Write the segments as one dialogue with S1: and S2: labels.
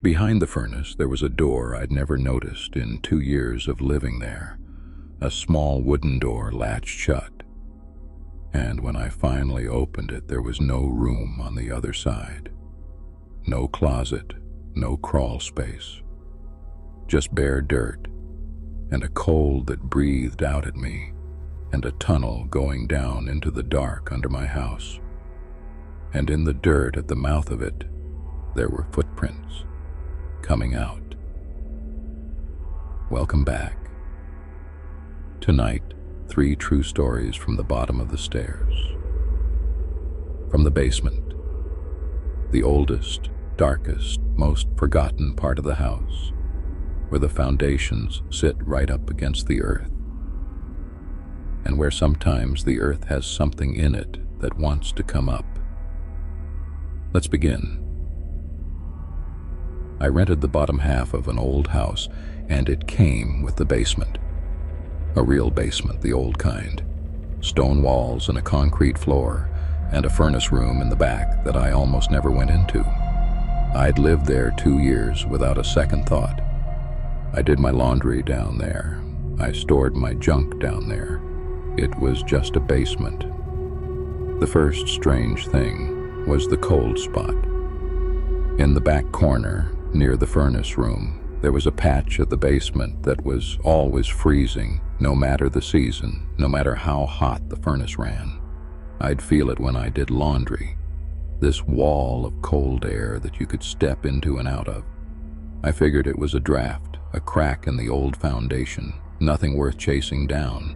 S1: Behind the furnace, there was a door I'd never noticed in 2 years of living there, a small wooden door latched shut. And when I finally opened it, there was no room on the other side. No closet, no crawl space. Just bare dirt, and a cold that breathed out at me, and a tunnel going down into the dark under my house. And in the dirt at the mouth of it, there were footprints coming out. Welcome back. Tonight, 3 true stories from the bottom of the stairs. From the basement, the oldest, darkest, most forgotten part of the house, where the foundations sit right up against the earth, and where sometimes the earth has something in it that wants to come up. Let's begin. I rented the bottom half of an old house, and it came with the basement. A real basement, the old kind. Stone walls and a concrete floor, and a furnace room in the back that I almost never went into. I'd lived there 2 years without a second thought. I did my laundry down there. I stored my junk down there. It was just a basement. The first strange thing was the cold spot. In the back corner, near the furnace room, there was a patch of the basement that was always freezing, no matter the season, no matter how hot the furnace ran. I'd feel it when I did laundry. This wall of cold air that you could step into and out of. I figured it was a draft, a crack in the old foundation, nothing worth chasing down.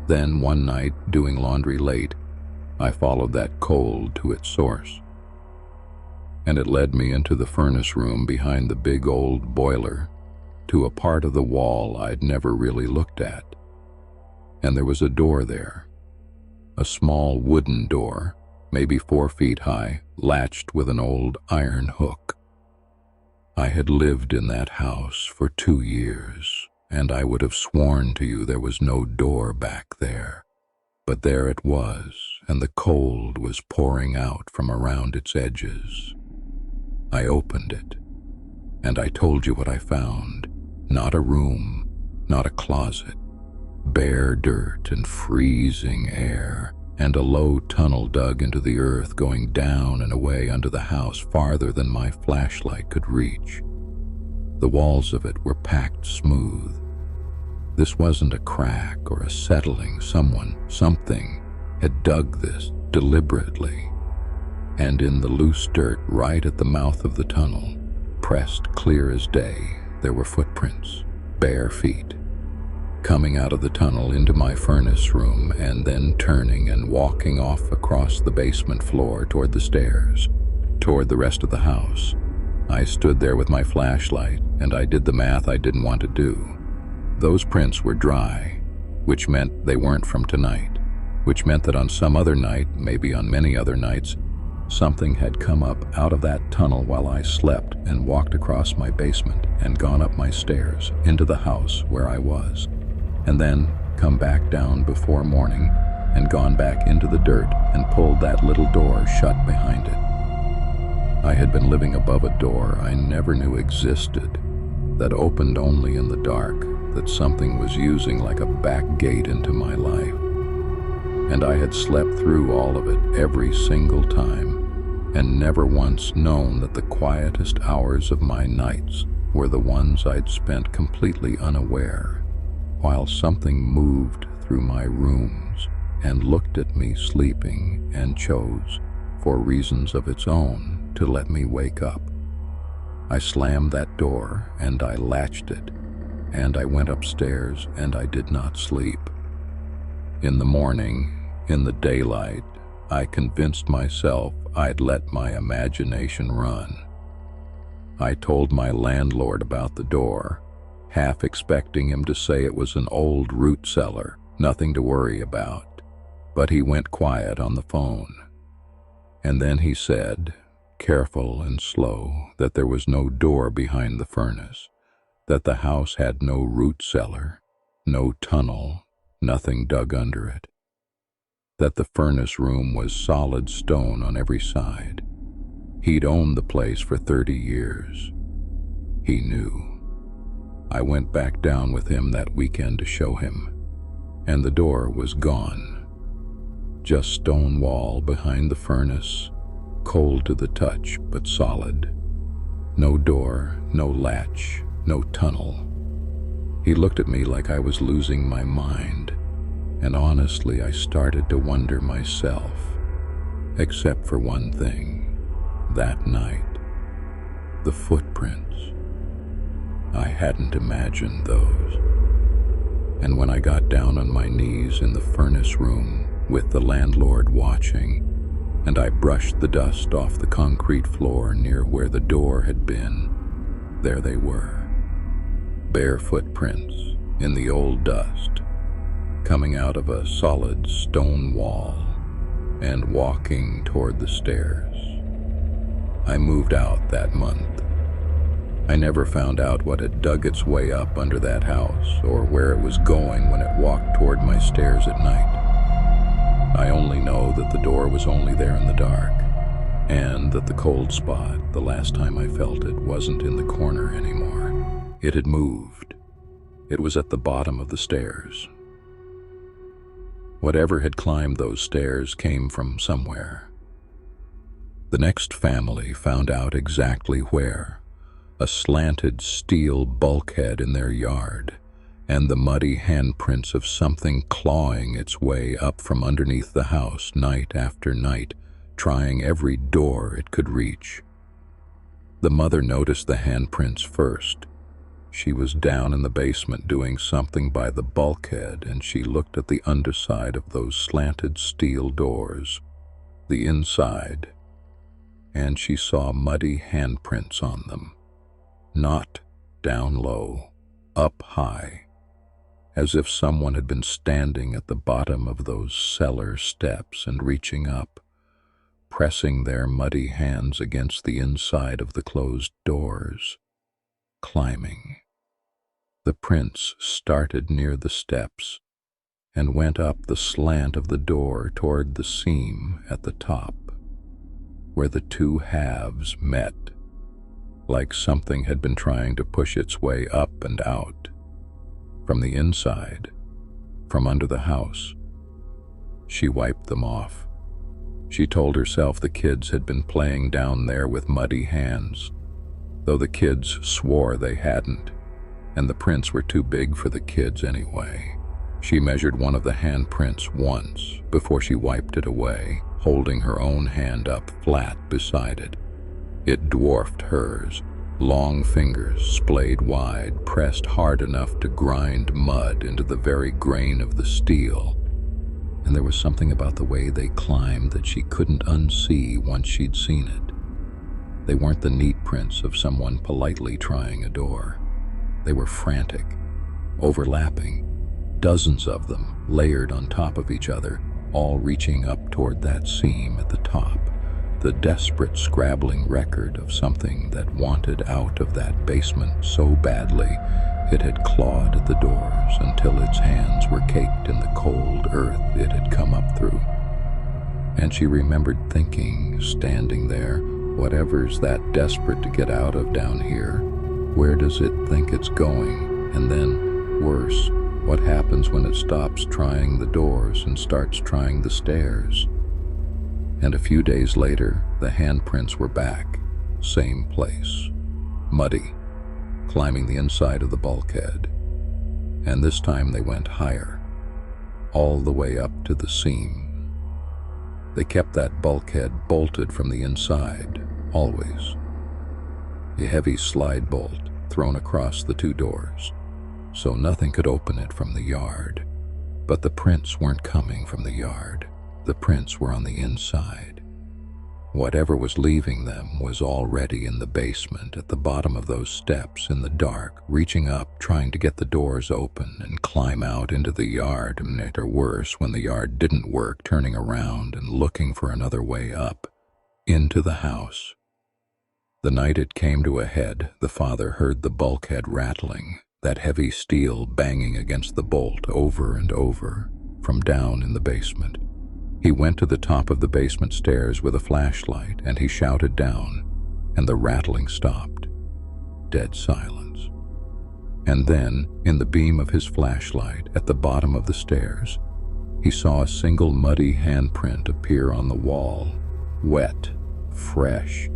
S1: Then one night, doing laundry late, I followed that cold to its source. And it led me into the furnace room behind the big old boiler, to a part of the wall I'd never really looked at. And there was a door there, a small wooden door, maybe 4 feet high, latched with an old iron hook. I had lived in that house for 2 years, and I would have sworn to you there was no door back there. But there it was, and the cold was pouring out from around its edges. I opened it, and I told you what I found. Not a room, not a closet. Bare dirt and freezing air, and a low tunnel dug into the earth going down and away under the house farther than my flashlight could reach. The walls of it were packed smooth. This wasn't a crack or a settling. Something had dug this deliberately. And in the loose dirt right at the mouth of the tunnel, pressed clear as day, there were footprints, bare feet, coming out of the tunnel into my furnace room and then turning and walking off across the basement floor toward the stairs, toward the rest of the house. I stood there with my flashlight, and I did the math I didn't want to do. Those prints were dry, which meant they weren't from tonight, which meant that on some other night, maybe on many other nights, something had come up out of that tunnel while I slept and walked across my basement and gone up my stairs into the house where I was, and then come back down before morning and gone back into the dirt and pulled that little door shut behind it. I had been living above a door I never knew existed, that opened only in the dark, that something was using like a back gate into my life. And I had slept through all of it every single time, and never once known that the quietest hours of my nights were the ones I'd spent completely unaware, while something moved through my rooms and looked at me sleeping and chose, for reasons of its own, to let me wake up. I slammed that door and I latched it, and I went upstairs and I did not sleep. In the morning, in the daylight, I convinced myself I'd let my imagination run. I told my landlord about the door, half expecting him to say it was an old root cellar, nothing to worry about. But he went quiet on the phone. And then he said, careful and slow, that there was no door behind the furnace, that the house had no root cellar, no tunnel, nothing dug under it, that the furnace room was solid stone on every side. He'd owned the place for 30 years. He knew. I went back down with him that weekend to show him, and the door was gone. Just stone wall behind the furnace, cold to the touch but solid. No door, no latch, no tunnel. He looked at me like I was losing my mind, and honestly I started to wonder myself, except for one thing. That night, the footprints. I hadn't imagined those. And when I got down on my knees in the furnace room with the landlord watching, and I brushed the dust off the concrete floor near where the door had been, there they were. Bare footprints in the old dust, coming out of a solid stone wall and walking toward the stairs. I moved out that month. I never found out what had dug its way up under that house or where it was going when it walked toward my stairs at night. I only know that the door was only there in the dark, and that the cold spot, the last time I felt it, wasn't in the corner anymore. It had moved. It was at the bottom of the stairs. Whatever had climbed those stairs came from somewhere. The next family found out exactly where. A slanted steel bulkhead in their yard, and the muddy handprints of something clawing its way up from underneath the house night after night, trying every door it could reach. The mother noticed the handprints first. She was down in the basement doing something by the bulkhead, and she looked at the underside of those slanted steel doors, the inside, and she saw muddy handprints on them. Not down low, up high, as if someone had been standing at the bottom of those cellar steps and reaching up, pressing their muddy hands against the inside of the closed doors, climbing. The prints started near the steps and went up the slant of the door toward the seam at the top, where the two halves met, like something had been trying to push its way up and out. From the inside, from under the house. She wiped them off. She told herself the kids had been playing down there with muddy hands, though the kids swore they hadn't, and the prints were too big for the kids anyway. She measured one of the handprints once before she wiped it away, holding her own hand up flat beside it. It dwarfed hers. Long fingers, splayed wide, pressed hard enough to grind mud into the very grain of the steel. And there was something about the way they climbed that she couldn't unsee once she'd seen it. They weren't the neat prints of someone politely trying a door. They were frantic, overlapping, dozens of them layered on top of each other, all reaching up toward that seam at the top. The desperate scrabbling record of something that wanted out of that basement so badly it had clawed at the doors until its hands were caked in the cold earth it had come up through. And she remembered thinking, standing there, whatever's that desperate to get out of down here, where does it think it's going? And then, worse, what happens when it stops trying the doors and starts trying the stairs? And a few days later, the handprints were back, same place, muddy, climbing the inside of the bulkhead. And this time they went higher, all the way up to the seam. They kept that bulkhead bolted from the inside, always. A heavy slide bolt thrown across the two doors, so nothing could open it from the yard. But the prints weren't coming from the yard. The prints were on the inside. Whatever was leaving them was already in the basement, at the bottom of those steps in the dark, reaching up, trying to get the doors open and climb out into the yard, or worse, when the yard didn't work, turning around and looking for another way up, into the house. The night it came to a head, the father heard the bulkhead rattling, that heavy steel banging against the bolt over and over, from down in the basement. He went to the top of the basement stairs with a flashlight, and he shouted down, and the rattling stopped. dead silence. And then, in the beam of his flashlight at the bottom of the stairs, he saw a single muddy handprint appear on the wall, wet, fresh,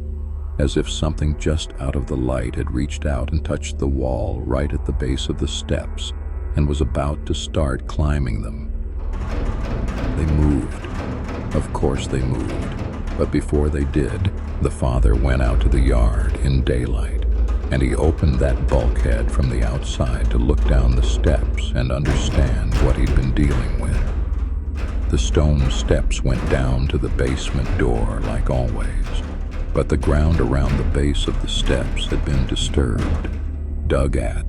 S1: as if something just out of the light had reached out and touched the wall right at the base of the steps and was about to start climbing them. They moved. Of course they moved. But before they did, the father went out to the yard in daylight, and he opened that bulkhead from the outside to look down the steps and understand what he'd been dealing with. The stone steps went down to the basement door like always, but the ground around the base of the steps had been disturbed, dug at,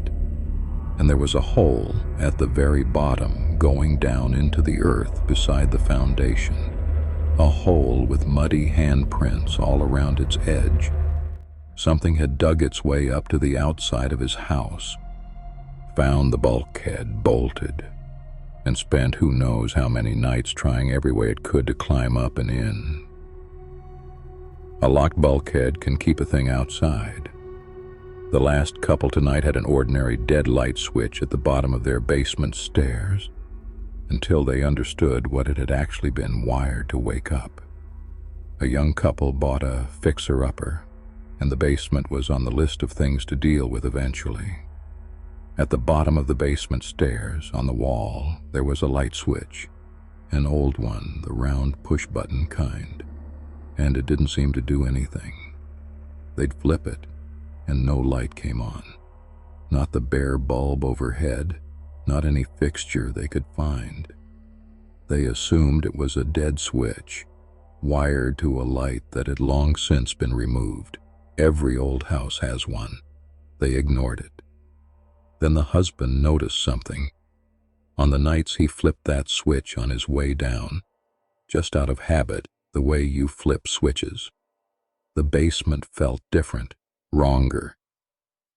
S1: and there was a hole at the very bottom going down into the earth beside the foundation, a hole with muddy handprints all around its edge. Something had dug its way up to the outside of his house, found the bulkhead bolted, and spent who knows how many nights trying every way it could to climb up and in. A locked bulkhead can keep a thing outside. The last couple tonight had an ordinary dead light switch at the bottom of their basement stairs until they understood what it had actually been wired to wake up. A young couple bought a fixer-upper, and the basement was on the list of things to deal with eventually. At the bottom of the basement stairs, on the wall, there was a light switch, an old one, the round push-button kind, and it didn't seem to do anything. They'd flip it, and no light came on. Not the bare bulb overhead, not any fixture they could find. They assumed it was a dead switch, wired to a light that had long since been removed. Every old house has one. They ignored it. Then the husband noticed something. On the nights he flipped that switch on his way down, just out of habit, the way you flip switches. The basement felt different, wronger.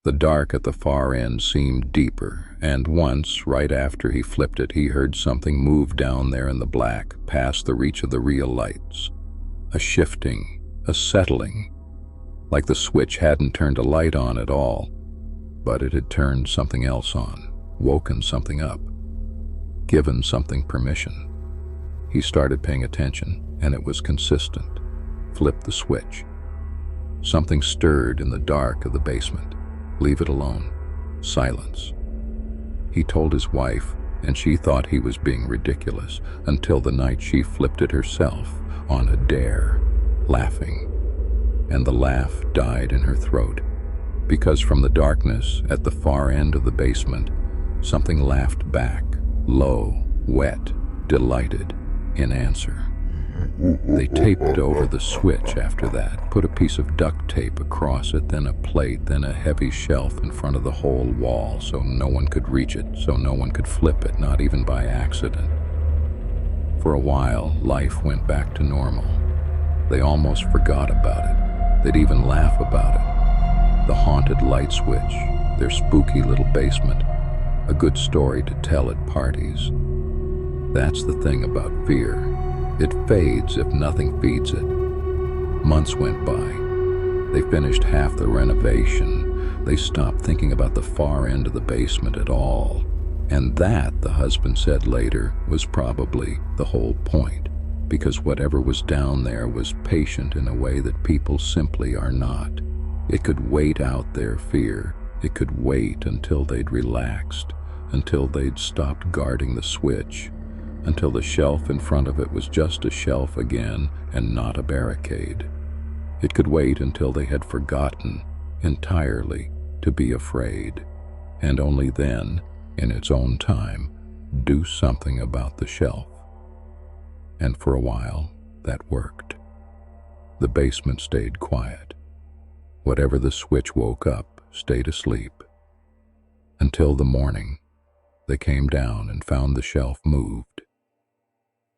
S1: The dark at the far end seemed deeper, and once, right after he flipped it, he heard something move down there in the black, past the reach of the real lights. A shifting, a settling, like the switch hadn't turned a light on at all, but it had turned something else on, woken something up, given something permission. He started paying attention, and it was consistent. Flipped the switch. Something stirred in the dark of the basement. Leave it alone. Silence. He told his wife, and she thought he was being ridiculous, until the night she flipped it herself, on a dare, laughing. And the laugh died in her throat, because from the darkness at the far end of the basement, something laughed back, low, wet, delighted, in answer. They taped over the switch after that, put a piece of duct tape across it, then a plate, then a heavy shelf in front of the whole wall so no one could reach it, so no one could flip it, not even by accident. For a while, life went back to normal. They almost forgot about it. They'd even laugh about it. The haunted light switch, their spooky little basement, a good story to tell at parties. That's the thing about fear. It fades if nothing feeds it. Months went by. They finished half the renovation. They stopped thinking about the far end of the basement at all. And that, the husband said later, was probably the whole point, because whatever was down there was patient in a way that people simply are not. It could wait out their fear. It could wait until they'd relaxed, until they'd stopped guarding the switch, until the shelf in front of it was just a shelf again and not a barricade. It could wait until they had forgotten entirely to be afraid, and only then, in its own time, do something about the shelf. And for a while, that worked. The basement stayed quiet. Whatever the switch woke up stayed asleep. Until the morning, they came down and found the shelf moved.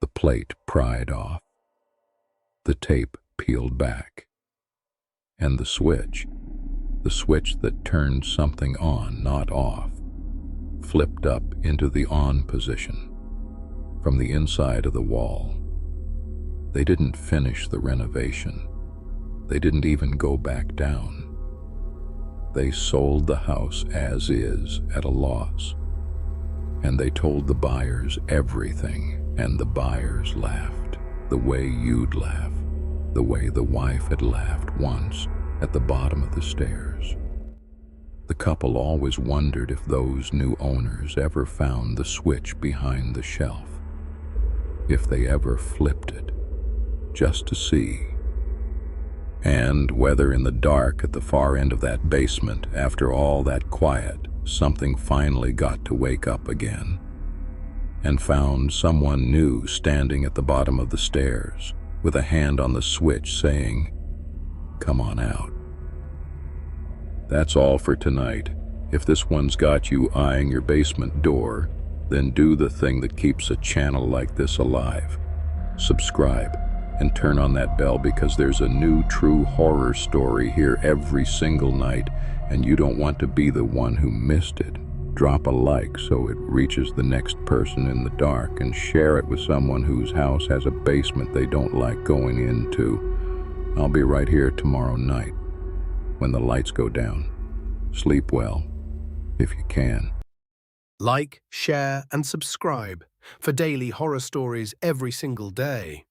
S1: The plate pried off. The tape peeled back. And the switch that turned something on, not off, flipped up into the on position from the inside of the wall. They didn't finish the renovation. They didn't even go back down. They sold the house as is at a loss. And they told the buyers everything, and the buyers laughed, the way you'd laugh, the way the wife had laughed once at the bottom of the stairs. The couple always wondered if those new owners ever found the switch behind the shelf, if they ever flipped it, just to see. And whether in the dark at the far end of that basement, after all that quiet, something finally got to wake up again and found someone new standing at the bottom of the stairs with a hand on the switch saying, "Come on out." That's all for tonight. If this one's got you eyeing your basement door, then do the thing that keeps a channel like this alive. Subscribe and turn on that bell, because there's a new true horror story here every single night, and you don't want to be the one who missed it. Drop a like so it reaches the next person in the dark, and share it with someone whose house has a basement they don't like going into. I'll be right here tomorrow night when the lights go down. Sleep well, if you can.
S2: Like, share, and subscribe for daily horror stories every single day.